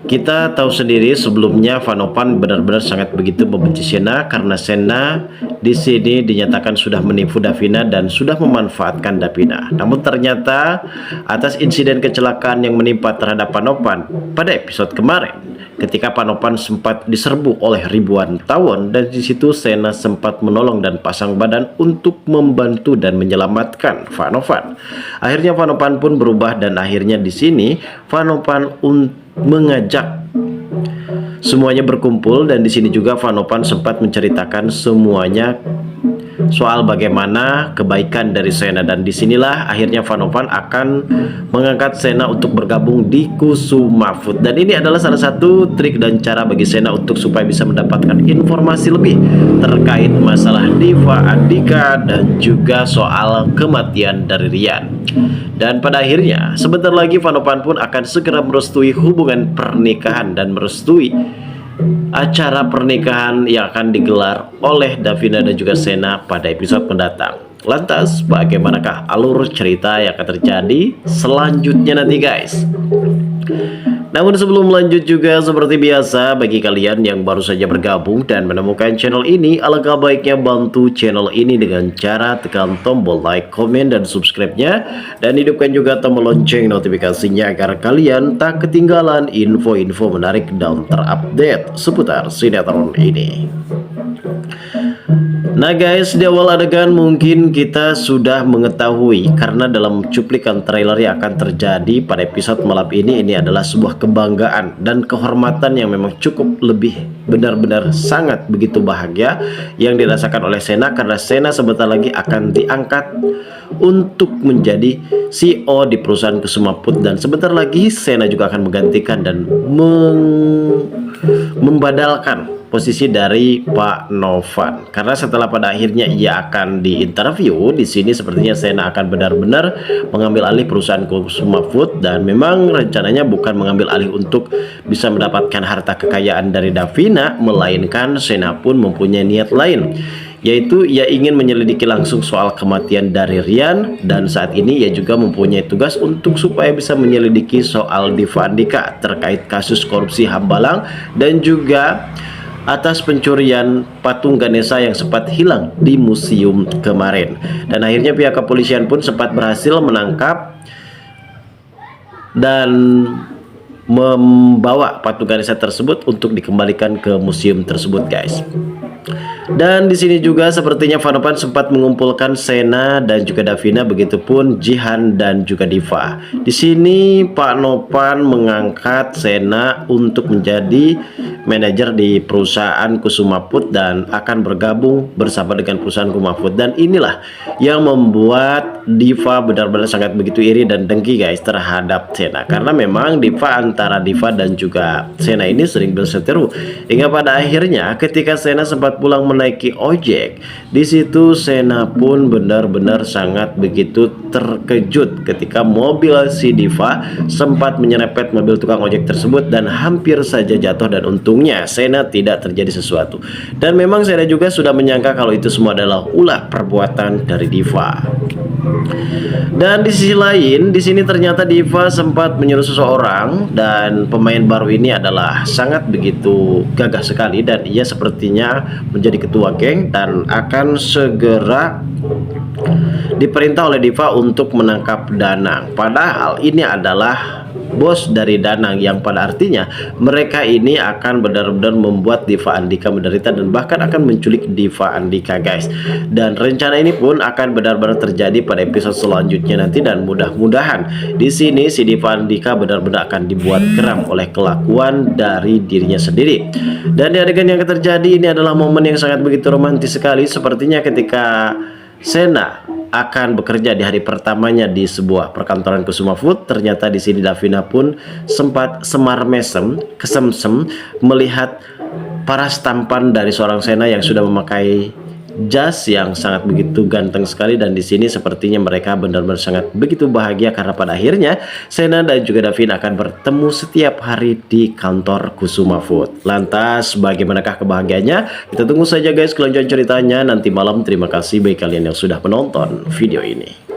Kita tahu sendiri sebelumnya Vanovan benar-benar sangat begitu membenci Shena karena Shena di sini dinyatakan sudah menipu Davina dan sudah memanfaatkan Davina. Namun ternyata atas insiden kecelakaan yang menimpa terhadap Vanovan pada episode kemarin, ketika Vanovan sempat diserbu oleh ribuan tawon dan di situ Shena sempat menolong dan pasang badan untuk membantu dan menyelamatkan Vanovan. Akhirnya Vanovan pun berubah dan akhirnya di sini Vanovan mengajak semuanya berkumpul dan di sini juga Vanovan sempat menceritakan semuanya soal bagaimana kebaikan dari Shena dan disinilah akhirnya Vanovan akan mengangkat Shena untuk bergabung di Kusuma Food dan ini adalah salah satu trik dan cara bagi Shena untuk supaya bisa mendapatkan informasi lebih terkait masalah Diva Andika dan juga soal kematian dari Rian. Dan pada akhirnya sebentar lagi Vanovan pun akan segera merestui hubungan pernikahan dan merestui acara pernikahan yang akan digelar oleh Davina dan juga Shena pada episode mendatang. Lantas bagaimanakah alur cerita yang akan terjadi selanjutnya nanti guys? Namun sebelum lanjut juga seperti biasa bagi kalian yang baru saja bergabung dan menemukan channel ini, alangkah baiknya bantu channel ini dengan cara tekan tombol like, komen, dan subscribe-nya dan hidupkan juga tombol lonceng notifikasinya agar kalian tak ketinggalan info-info menarik dan terupdate seputar sinetron ini. Nah guys, di awal adegan mungkin kita sudah mengetahui karena dalam cuplikan trailer yang akan terjadi pada episode malam ini adalah sebuah kebanggaan dan kehormatan yang memang cukup lebih benar-benar sangat begitu bahagia yang dirasakan oleh Shena karena Shena sebentar lagi akan diangkat untuk menjadi CEO di perusahaan Kusuma Food dan sebentar lagi Shena juga akan menggantikan dan membadalkan posisi dari Pak Novan karena setelah pada akhirnya ia akan diinterview di sini sepertinya Shena akan benar-benar mengambil alih perusahaan Kusuma Food dan memang rencananya bukan mengambil alih untuk bisa mendapatkan harta kekayaan dari Davina melainkan Shena pun mempunyai niat lain yaitu ia ingin menyelidiki langsung soal kematian dari Rian dan saat ini ia juga mempunyai tugas untuk supaya bisa menyelidiki soal Diva Andika terkait kasus korupsi Hambalang dan juga atas pencurian patung Ganesha yang sempat hilang di museum kemarin dan akhirnya pihak kepolisian pun sempat berhasil menangkap dan membawa patung Ganesha tersebut untuk dikembalikan ke museum tersebut guys. Dan di sini juga sepertinya Vanovan sempat mengumpulkan Shena dan juga Davina, begitupun Jihan dan juga Diva. Di sini Pak Novan mengangkat Shena untuk menjadi manajer di perusahaan Kusuma Food dan akan bergabung bersama dengan perusahaan Kusuma Food. Dan inilah yang membuat Diva benar-benar sangat begitu iri dan dengki guys terhadap Shena karena memang antara Diva dan juga Shena ini sering berseteru hingga pada akhirnya ketika Shena sempat pulang menaiki ojek, di situ Shena pun benar-benar sangat begitu terkejut ketika mobil si Diva sempat menyerempet mobil tukang ojek tersebut dan hampir saja jatuh dan untungnya Shena tidak terjadi sesuatu. Dan memang Shena juga sudah menyangka kalau itu semua adalah ulah perbuatan dari Diva. Dan di sisi lain, di sini ternyata Diva sempat menyuruh seseorang dan pemain baru ini adalah sangat begitu gagah sekali dan ia sepertinya menjadi ketua geng dan akan segera diperintah oleh Diva untuk menangkap Danang. Padahal ini adalah bos dari Danang yang pada artinya mereka ini akan benar-benar membuat Diva Andika menderita dan bahkan akan menculik Diva Andika guys. Dan rencana ini pun akan benar-benar terjadi pada episode selanjutnya nanti dan mudah-mudahan di sini si Diva Andika benar-benar akan dibuat geram oleh kelakuan dari dirinya sendiri. Dan di adegan yang terjadi ini adalah momen yang sangat begitu romantis sekali sepertinya ketika Shena akan bekerja di hari pertamanya di sebuah perkantoran Kusuma Food. Ternyata di sini Davina pun sempat semar mesem, kesemsem melihat paras tampan dari seorang Shena yang sudah memakai jas yang sangat begitu ganteng sekali dan di sini sepertinya mereka benar-benar sangat begitu bahagia karena pada akhirnya Shena dan juga Davina akan bertemu setiap hari di kantor Kusuma Food. Lantas bagaimanakah kebahagiaannya? Kita tunggu saja guys kelanjutan ceritanya nanti malam. Terima kasih bagi kalian yang sudah menonton video ini.